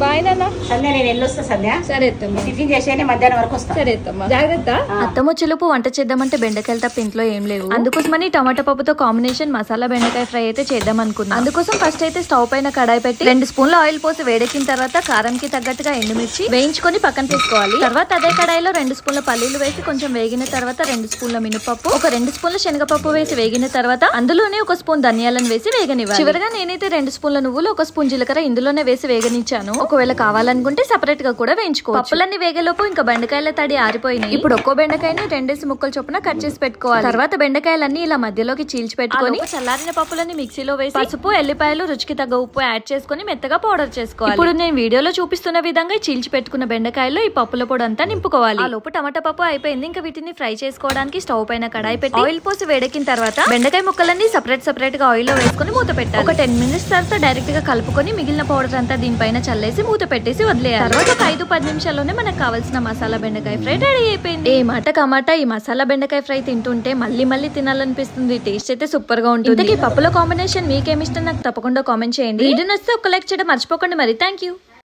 Bye నాన్న. సంధ్య నేను వెళ్ళొస్తా సంధ్య. సరే అత్తమ్మ. టిఫిన్ చేసేనే మధ్యాహ్నం వరకు వస్తా. సరే అత్తమ్మ జాగ్రత్త. అత్తమ్మ చిలుపు వంట చేద్దామంటే బెండకాయలు తప్ప ఇంట్లో ఏం లేవు. అందుకోసమని టమాటా పప్పుతో కాంబినేషన్ మసాలా బెండకాయ ఫ్రై అయితే చేద్దాం అనుకున్నా. అందుకోసం ఫస్ట్ అయితే స్టవ్ పైన కడాయి పెట్టి 2 స్పూన్ల ఆయిల్ పోసి వేడెక్కిన తర్వాత కారంకి తగ్గట్టుగా ఎండుమిర్చి వేయించుకొని పక్కన తీసుకోవాలి. తర్వాత అదే కడాయిలో 2 స్పూన్ల పల్లీలు వేసి కొంచెం వేగిన తర్వాత 2 స్పూన్ల మినపప్పు, ఒక 2 స్పూన్ల శనగపప్పు వేసి వేగిన తర్వాత అందులోనే 1 స్పూన్ ధనియాలను వేసి వేగనివ్వాలి. చివరిగా నేనైతే 2 స్పూన్ల నువ్వులు, 1 స్పూన్ జీలకర్ర ఇందులోనే వేసి వేగనిచ్చాను. ఒకవేళ కావాలనుకుంటే సెపరేట్ గా కూడా వేయించుకోవచ్చు. పప్పులన్నీ వేగేలోపు ఇంకా బెండకాయల తడి ఆరిపోయినాయి. ఇప్పుడు ఒక్కో బెండకాయని 2 ముక్కలు చొప్పున కట్ చేసి పెట్టుకోవాలి. తర్వాత బెండకాయలన్నీ ఇలా మధ్యలోకి చీల్చి పెట్టుకొని చల్లారిన పప్పులన్నీ మిక్సీలో వేసి పసుపు, ఎల్లిపాయలు, రుచికి తగ్గ ఉప్పు యాడ్ చేసుకుని మెత్తగా పౌడర్ చేసుకోవాలి. ఇప్పుడు నేను వీడియోలో చూపిస్తున్న విధంగా చీల్చి పెట్టుకున్న బెండకాయల్లో ఈ పప్పుల పొడి అంతా నింపుకోవాలి. ఆ లోపు టమాటా పప్పు అయిపోయింది. ఇంకా వీటిని ఫ్రై చేసుకోవడానికి స్టవ్ పైన కడాయి పెట్టి ఆయిల్ పోసి వేడెక్కిన తర్వాత బెండకాయ ముక్కలన్నీ సెపరేట్ గా ఆయిల్ లో వేసుకుని మూత పెట్టాలి. ఒక 10 మినిట్స్ తర్వాత డైరెక్ట్ గా కలుపుకొని మిగిలిన పౌడర్ అంతా దీనిపైన చల్లేసి మూత పెట్టేసి వదిలేయాలి. తర్వాత ఒక 5-10 నిమిషాల్లోనే మనకు కావాల్సిన మసాలా బెండకాయ ఫ్రై రెడీ అయిపోయింది. ఏ మాట కమాట ఈ మసాలా బెండకాయ ఫ్రై తింటుంటే మళ్ళీ తినాలనిపిస్తుంది. టేస్ట్ అయితే సూపర్ గా ఉంటుంది. ఈ పప్పుల కాంబినేషన్ మీకేమిష్టం నాకు తప్పకుండా కామెంట్ చేయండి. వీడియో నచ్చితే ఒక లైక్ చేయడం మర్చిపోకండి మరి. Thank you.